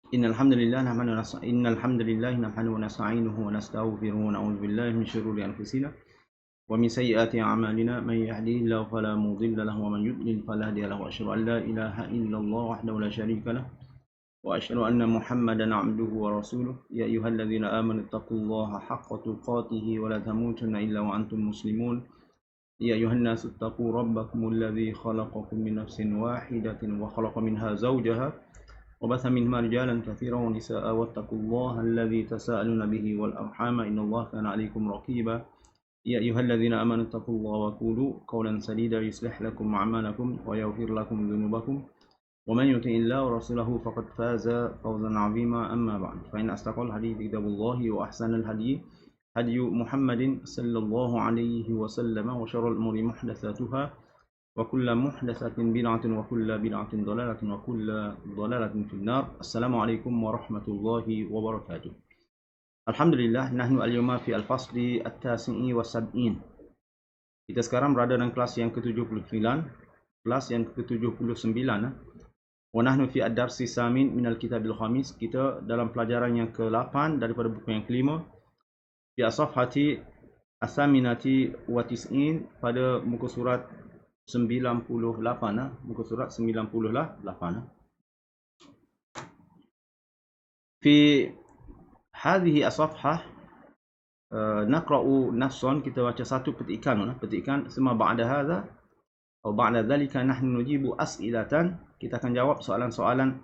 Innal hamdalillah nahmaduhu wa nasta'inuhu wa nastaghfiruhu wa na'udzu billahi min shururi anfusina wa min sayyiati a'malina may yahdihillahu fala mudilla lahu wa man yudlil fala hadiya lahu wa asyhadu an la ilaha illallah wahdahu la syarika lahu wa asyhadu anna Muhammadan 'abduhu wa rasuluh ya ayyuhalladzina amanu taqullaha haqqa tuqatih wa la tamutunna illa wa antum muslimun ya ayyuhan nasu taqu rabbakumul ladzi khalaqakum min nafsin wahidatin wa khalaqa minha zawjaha وبث منهما رجالا كثيرا ونساء واتقوا الله الذي تساءلون به والأرحام إن الله كان عليكم رقيبا يا أيها الذين آمنوا اتقوا الله وقولوا قولا سديدا يصلح لكم أعمالكم ويغفر لكم ذنوبكم ومن يطع الله ورسوله فقد فاز فوزا عظيما أما بعد فإن أصدق الحديث كتاب الله وأحسن الهدي هدي محمد صلى الله عليه وسلم وشر الأمور محدثاتها وكل محدثة بدعة وكل بدعة ضلالة وكل ضلالة في النار. Assalamualaikum warahmatullahi wabarakatuh. Alhamdulillah, nahnu al-yawma fi al-fasli at-tasi'i wa sab'in. Kita sekarang berada dalam kelas yang ke-79, kelas yang ke-79. Wa nahnu fi ad-darsi samin min al-kitabil khamis. Kita dalam pelajaran yang ke-8 daripada buku yang kelima. Fi as-safhati as-saminati wa tis'in, pada muka surat 98, muka surat 98. Fi hadhihi as-safhah naqra'u nafsan, kita baca satu petikan, semua ba'da hadha atau ba'da dhalika nahnu nujibu as'ilatan, kita akan jawab soalan-soalan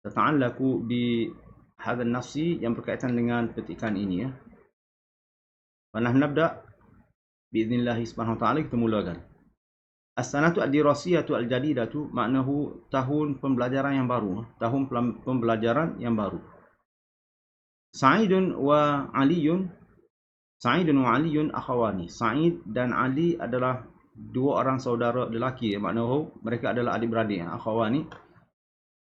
tata'allaqu bi hadha an-nafsi, yang berkaitan dengan petikan ini ya. Wa nahnu nabda biiznillah subhanahu wa ta'ala. Kita mulakan. As-sanatu ad-dirasiyatu al-jadidatu, maknahu tahun pembelajaran yang baru, tahun pembelajaran yang baru. Sa'idun wa Aliyun akhawani. Sa'id dan Ali adalah dua orang saudara lelaki, maknahu mereka adalah adik-beradik, akhawani.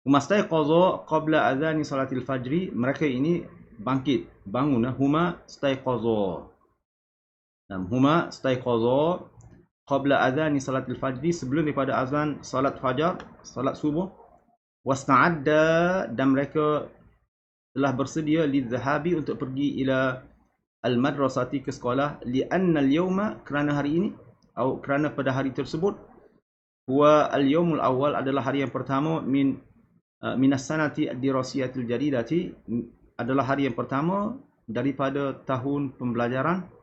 Humastaiqaza qabla adhani salatil fajri, mereka ini bangun, huma staiqaza. Huma staiqaza qabla adhani salatil fajri, sebelum daripada azan salat fajar, salat subuh. Wasta'adda, dan mereka telah bersedia lidhahabi, untuk pergi ila al-madrasati, ke sekolah. Li'anna al-yawma, kerana hari ini, atau kerana pada hari tersebut, huwa al-yawmul awal, adalah hari yang pertama, minas sanati ad-dirasiyatil jadidati, adalah hari yang pertama daripada tahun pembelajaran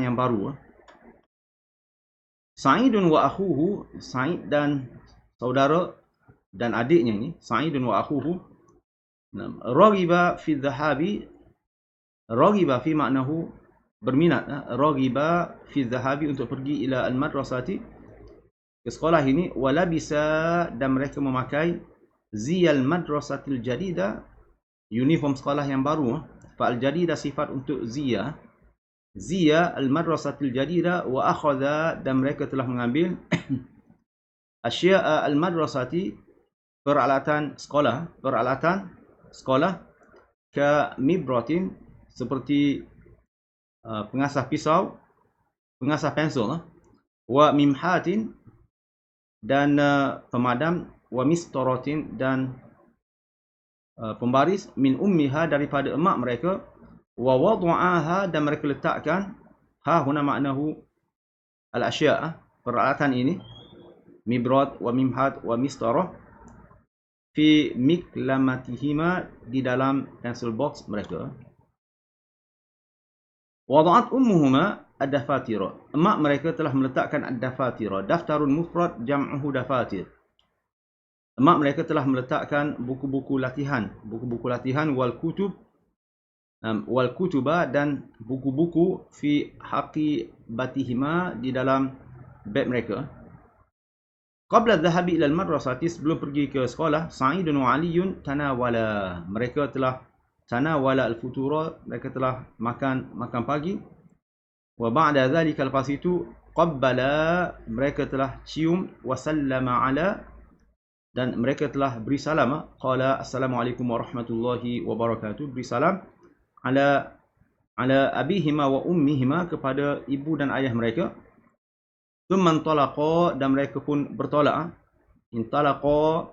yang baru. Sa'idun wa akhuhu, Sa'id dan saudara dan adiknya ini, Sa'idun wa akhuhu. Raghiba fi dhahabi, raghiba fi maknahu berminat, raghiba fi dhahabi, untuk pergi ila al-madrasati, ke sekolah ini. Walabisa, dan mereka memakai ziyal madrasatil jadida, uniform sekolah yang baru. Fa'al jadida sifat untuk ziya, ziya al-madrasatil jadida. Wa akhadha, dan mereka telah mengambil asya'a al-madrasati, peralatan sekolah, ka mibratin, seperti pengasah pisau, pengasah pensil, wa mimhatin, dan pemadam, wa mistaratin, dan pembaris, min ummiha, daripada emak mereka. Wa wadu'aha, dan mereka letakkan, ha huna maknahu al-asya', peralatan ini, mibrat wa mimhat wa mistarah, fi miklamatihima, di dalam pencil box mereka. Wada'at ummuhuma ad-dafatira, emak mereka telah meletakkan ad-dafatira. Daftarun mufrad jam'uhu dafatir. Emak mereka telah meletakkan buku-buku latihan, wal kutuba, dan buku-buku, fi haqibatihima, di dalam beg mereka. Qabla dhahabi ila al-madrasati, sebelum pergi ke sekolah. Sa'idun wa Aliyun tanawala, mereka telah tanawala al-futura, mereka telah makan pagi. Wa ba'da dhalika, lepas itu, qabbala, mereka telah cium. Wa sallama ala, dan mereka telah beri salam. Qala assalamualaikum warahmatullahi wabarakatuh, beri salam. Ala abihima wa ummihima, kepada ibu dan ayah mereka. Thumma intalaqa, dan mereka pun bertolak. Intalaqa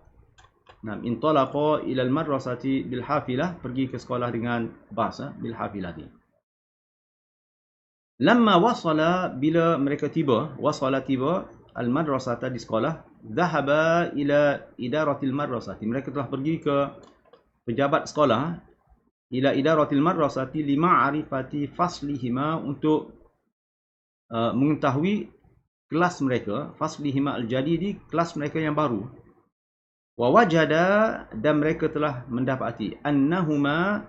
Nam intalaqa ila al-madrasati bil hafilah, pergi ke sekolah dengan bas, bil hafilati. Lamma wasala, bila mereka tiba, wasala tiba al-madrasata di sekolah, dhahaba ila idaratil madrasati, mereka telah pergi ke pejabat sekolah, ila idaratil madrasati lima'arifati faslihima, untuk mengetahui kelas mereka, faslihima al-jadidi, kelas mereka yang baru. Wa wajada, dan mereka telah mendapati annahuma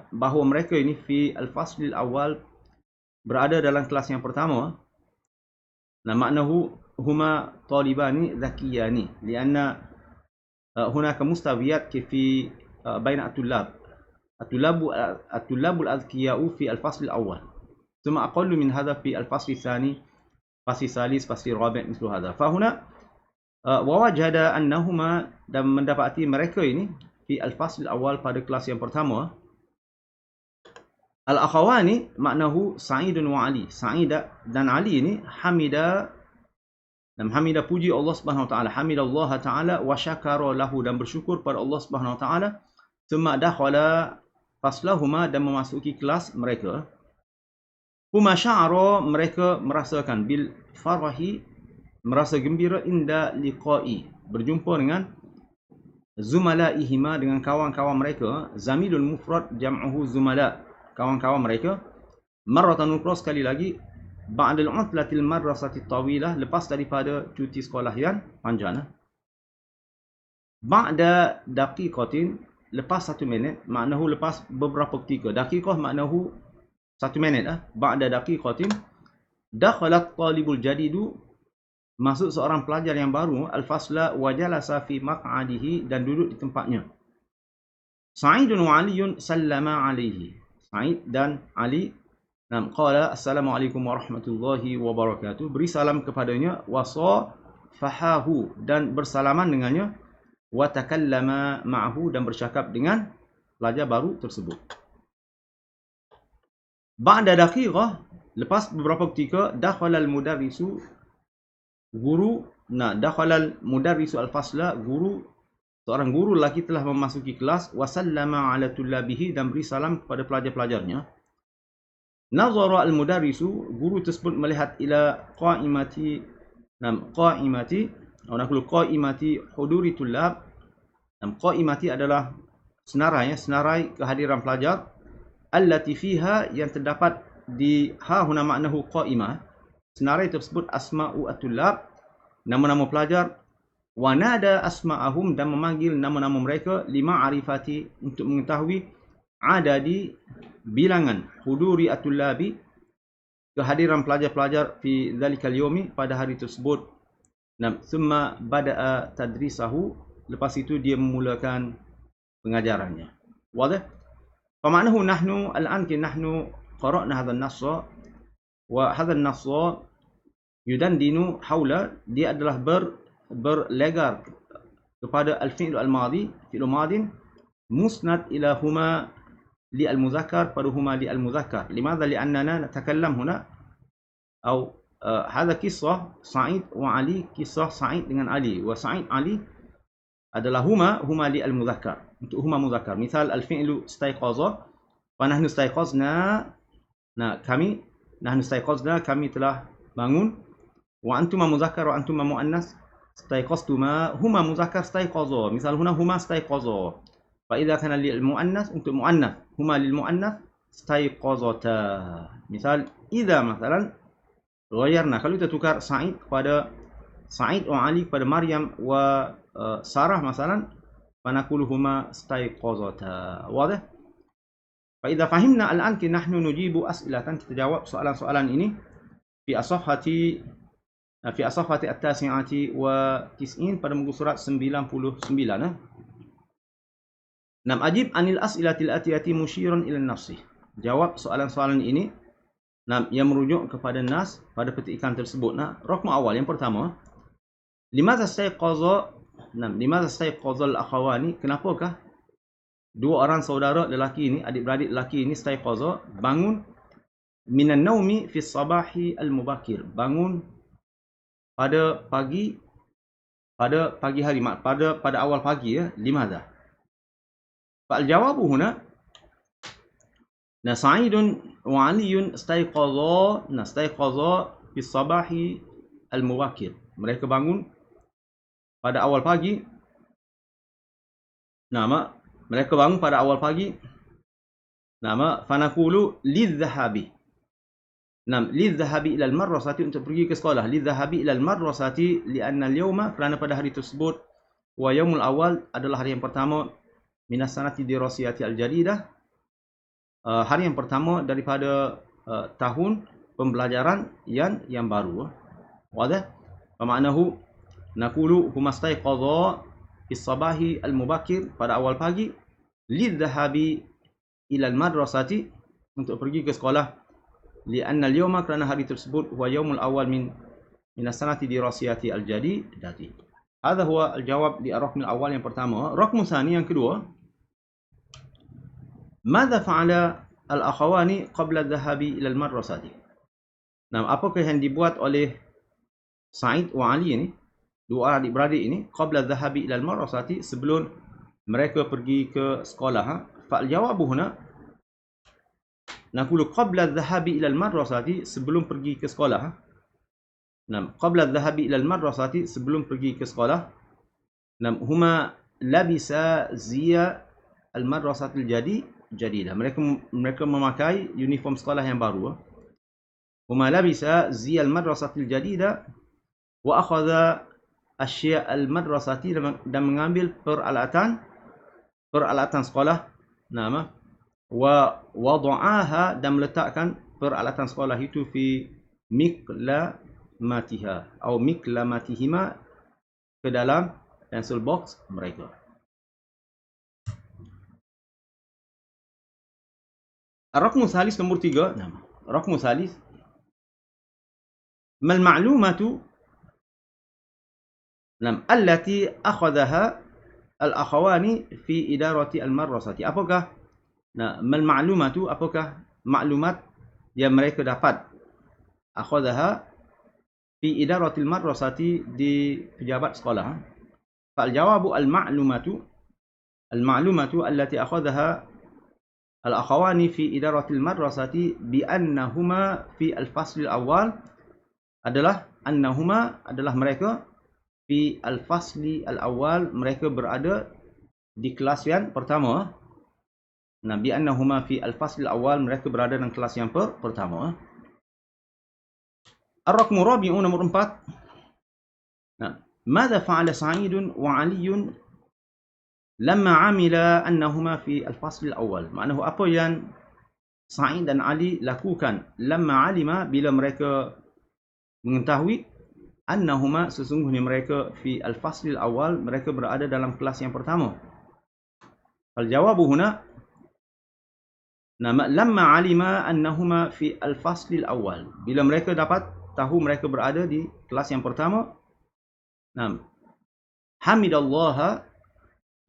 bahawa mereka ini fi al-faslil awal, berada dalam kelas yang pertama. Nah, maknahu huma talibani zakiyani lianna hunaka mustawiyat fi baina at-tullab at-tullabul azkiyau fi al-fasl al-awwal thumma aqallu min hadha fi al-fasl al-thani, fasl salis, fasl rabi' mislu hadha. Fa huna wa wajada annahuma, dan mendapati mereka ini fi al-fasl al-awwal, pada kelas yang pertama. Al-akhawani maknahu Sa'idun wa Ali, Sa'id dan Ali ini hamida puji Allah Subhanahu wa taala, hamidallah taala wa syakara lahu, dan bersyukur pada Allah Subhanahu wa taala. Thumma dakhala faslahuma, dan memasuki kelas mereka. Huma sya'ara, mereka merasakan, bil farahi, merasa gembira, inda liqa'i, berjumpa dengan zumalaihima, dengan kawan-kawan mereka. Zamilul mufrad jam'uhu zumala, kawan-kawan mereka. Marratan ukhra, sekali lagi, ba'dal utlatil madrasati tawilah, lepas daripada cuti sekolah yang panjang. Ba'da daqiqatin, lepas 1 minit, maknahu lepas beberapa ketika. Daqiqah maknahu 1 minit. Ba'da daqiqatin dakhalat talibul jadidu, masuk seorang pelajar yang baru, al-fasla wa jalasa fi maq'adihi, dan duduk di tempatnya. Sa'idun wa Aliyun sallama alaihi, Sa'id dan Ali, qala assalamualaikum warahmatullahi wabarakatuh, beri salam kepadanya, wasafahahu, dan bersalaman dengannya, wa takallama ma'ahu, dan bercakap dengan pelajar baru tersebut. Ba'da daqiqah, lepas beberapa ketika, dakhala al-mudarrisu, guru, dakhala al-mudarrisu al-fasla, seorang guru lelaki telah memasuki kelas, wa sallama ala tullabihi, dan beri salam kepada pelajar-pelajarnya. Nazara al-mudarrisu, guru tersebut melihat ila qa'imati huduri tullab. Qa'imati adalah senarai kehadiran pelajar. Allati fiha, yang terdapat di huna maknahu qa'imah, senarai tersebut asma'u at-tullab, nama-nama pelajar. Wa nada asma'ahum, dan memanggil nama-nama mereka, lima arifati, untuk mengetahui adadi, bilangan, huduri at-tullabi, kehadiran pelajar-pelajar, fi dzalikal yaumi, pada hari tersebut. Thumma bada'a tadrisahu, lepas itu dia memulakan pengajarannya. Wadah? Famaknahu nahnu al-an nahnu qara'na hadha an-nassa, wa hadha an-nassa yudandinu haula, dia adalah berlegar kepada al-fi'l al-madi, fi'l madin, musnad ila huma li al-muzakkar, pada huma li al-muzakkar. Limadha li'annana natakallam huna, atau hadha kisah Sa'id wa Ali, kisah Sa'id dengan Ali, wa Sa'id Ali adalah huma li al-muzakkar, untuk huma muzakkar. Misal al-fi'lu istayqaza, wa nahnu istayqazna, kami telah bangun. Wa antuma muzakkar wa antuma muannas, istayqaztuma, huma muzakkar istayqaza. Misal huna huma istayqaza. Fa idza kana lil muannas, untuk muannas, huma lil muannas istayqazata. Misal idza masalan ghayyarna, kalau kita tukar Sa'id kepada Sa'id wa Ali kepada Maryam wa Sarah masalan, fanaqulu huma istayqazata. Wadah? Fa idza fahimna al-an nahnu nujibu as'ilatan, kita jawab soalan-soalan ini fi asafhati at-tasi'ati wa tis'in, pada muka surat 99. Ajib anil as'ilatil atiyati musyiran ila nafsi, jawab soalan-soalan ini yang merujuk kepada nas, pada petikan tersebut. Rukn awal, yang pertama, limadha istayqaza al-akhawani, kenapakah dua orang saudara lelaki ini, adik-beradik lelaki ini, istayqaza, bangun, minan naumi fi sabahi al-mubakir, bangun pada pagi pada pagi hari, pada awal pagi ya. Limadha? Fal jawabu huna Sa'idun wa Aliyun istayqadha fi sabahi al-mubakkir. Mereka bangun pada awal pagi. Mereka bangun pada awal pagi. Fanaqulu lidhahabi. Lidhahabi ila al-madrasati, untuk pergi ke sekolah. Lidhahabi ila al-madrasati li'anna al-yawma, kerana pada hari tersebut, wa yaumul awal, adalah hari yang pertama, minas sanati dirasiyati al-jadidah, hari yang pertama daripada tahun pembelajaran yang baru. Wadah? Pemanahu naqulu huma istayqadha fi sabahi al-mubakkir, pada awal pagi, lidhahabi ila al-madrasati, untuk pergi ke sekolah, li'anna al-yawma, kerana hari tersebut, huwa yaumul awal minas sanati dirasiyati al-jadidati. Hadha huwa al-jawab di ar-raqm al-awwal, yang pertama. Raqm tsani, yang kedua. Madza fa'ala al-akhawani qabla adh-dhahabi ila al-madrasati? Apakah yang dibuat oleh Sa'id wa Ali ini, dua adik-beradik ini, qabla adh-dhahabi ila al-madrasati, sebelum mereka pergi ke sekolah? Fa'al jawabu huna naqulu qabla adh-dhahabi ila al-madrasati, sebelum pergi ke sekolah. Qabla adh-dhahabi ila al-madrasati, sebelum pergi ke sekolah. Huma labisa ziya al-madrasatil jadidah. Mereka memakai uniform sekolah yang baru. Huma labisa ziya al-madrasatil jadidah wa akhadha asya' al-madrasati, dan mengambil peralatan sekolah. Wa wada'aha, dan meletakkan peralatan sekolah itu fi miklamatiha atau miklamatihima, ke dalam pencil box mereka. Ar-raqmu tsalis, nombor 3. Raqmu tsalis, mal ma'lumatu allati akhadhaha al-akhawani fi idarati al-madrasati. Apakah mal ma'lumatu, apakah maklumat yang mereka dapat, akhadhaha fi idarati al-madrasati, di pejabat sekolah? Fal jawabu al-ma'lumatu allati akhadhaha al-akhawani fi idarati al-madrasati bi annahuma fi al-fasl al-awwal, adalah mereka fi al-fasli al-awwal, mereka berada di kelas yang pertama. Bi annahuma fi al-fasli al-awwal, mereka berada dalam kelas yang pertama. Ar-raqmu rabi'u, nomor 4. Madza fa'ala Sa'idun wa Aliyun lamma 'amila annahuma fi al-fasl al-awwal? Maknanya apa yang Sa'id dan Ali lakukan? Lamma 'alima, bila mereka mengetahui, annahuma, sesungguhnya mereka, fi al-fasl al-awwal, mereka berada dalam kelas yang pertama. Fal jawabu huna lamma 'alima annahuma fi al-fasl al-awwal, bila mereka dapat tahu mereka berada di kelas yang pertama. Hamidallaha,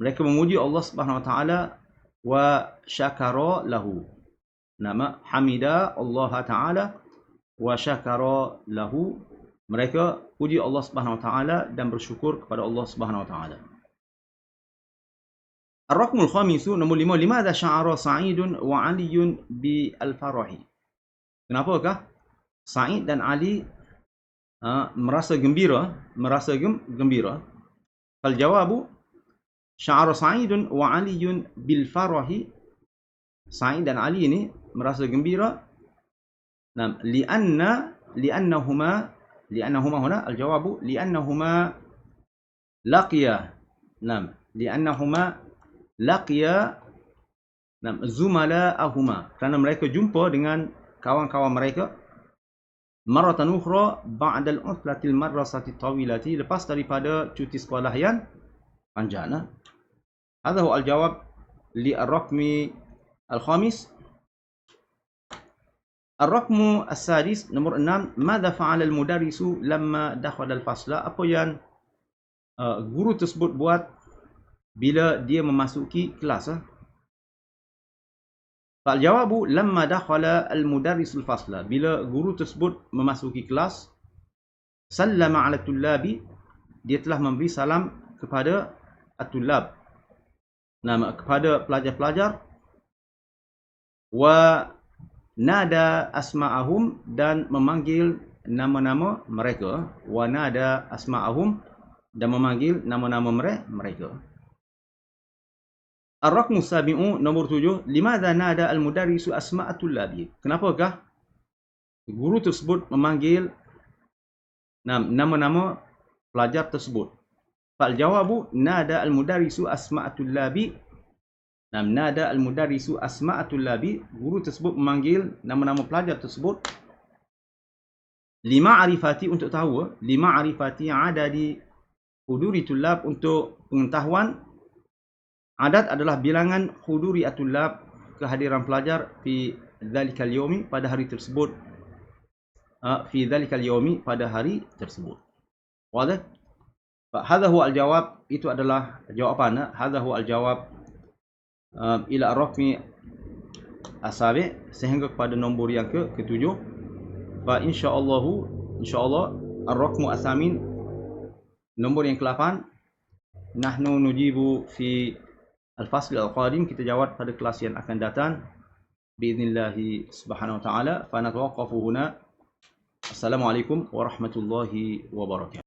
mereka memuji Allah Subhanahu wa taala, wa syakara lahu. Hamida Allah taala wa syakara lahu, mereka puji Allah Subhanahu wa taala dan bersyukur kepada Allah Subhanahu wa taala. Ar-raqmul khamisu, nombor 5. Limadha sya'ara Sa'idun wa Aliyun bi al-farahi? Kenapakah Sa'id dan Ali merasa gembira? Fal jawabu sya'ara Sa'idun wa Aliyun bil farahi. Sa'id dan Ali ini merasa gembira. Li'annahuma huna al-jawabu li'annahuma laqiya. Zumala'ahuma, kerana mereka jumpa dengan kawan-kawan mereka, maratan ukhra ba'da al-utlatil madrasati tawilati, lepas daripada cuti sekolah yang panjang. Hadha huwa al-jawab li ar-raqmi al-khamis. Ar-raqmu as-sadis, nombor 6. Madza fa'ala al-mudarrisu lamma dakhala al-fasla? Apa yang guru tersebut buat bila dia memasuki kelas? Fal jawabu lamma dakhala al-mudarrisul fasla, bila guru tersebut memasuki kelas, sallama 'ala tullabi, dia telah memberi salam kepada at-tullab, kepada pelajar-pelajar, wa nada asma'ahum, dan memanggil nama-nama mereka, wa nada asma'ahum, dan memanggil nama-nama mereka. Ar-raqmu sabi'u, nombor 7, limadha nada al-mudarrisu asma'atul labi? Kenapakah guru tersebut memanggil nama-nama pelajar tersebut? Fal jawabu nada al-mudarrisu asma'atul labi. Nada al-mudarrisu asma'atul labi, guru tersebut memanggil nama-nama pelajar tersebut lima arifati, untuk tahu, lima arifati adadi huduri tullab, untuk pengetahuan. Adat adalah bilangan huduri at-tullab, kehadiran pelajar, fi dzalikal yaumi, pada hari tersebut, fi dzalikal yaumi, pada hari tersebut. Wadah? Hadha huwa al-jawab, itu adalah jawapan. Hadha huwa al-jawab ila ar-raqmi as-sabi', sehingga kepada nombor yang ke-7. Fa insyaallah ar-raqmu as-samin, nombor yang ke-8, nahnu nujibu fi al-fasl al-qadim, kita jawab pada kelas yang akan datang باذنillah subhanahu wa ta'ala. Fa natawaqqafu huna. Assalamualaikum warahmatullahi wabarakatuh.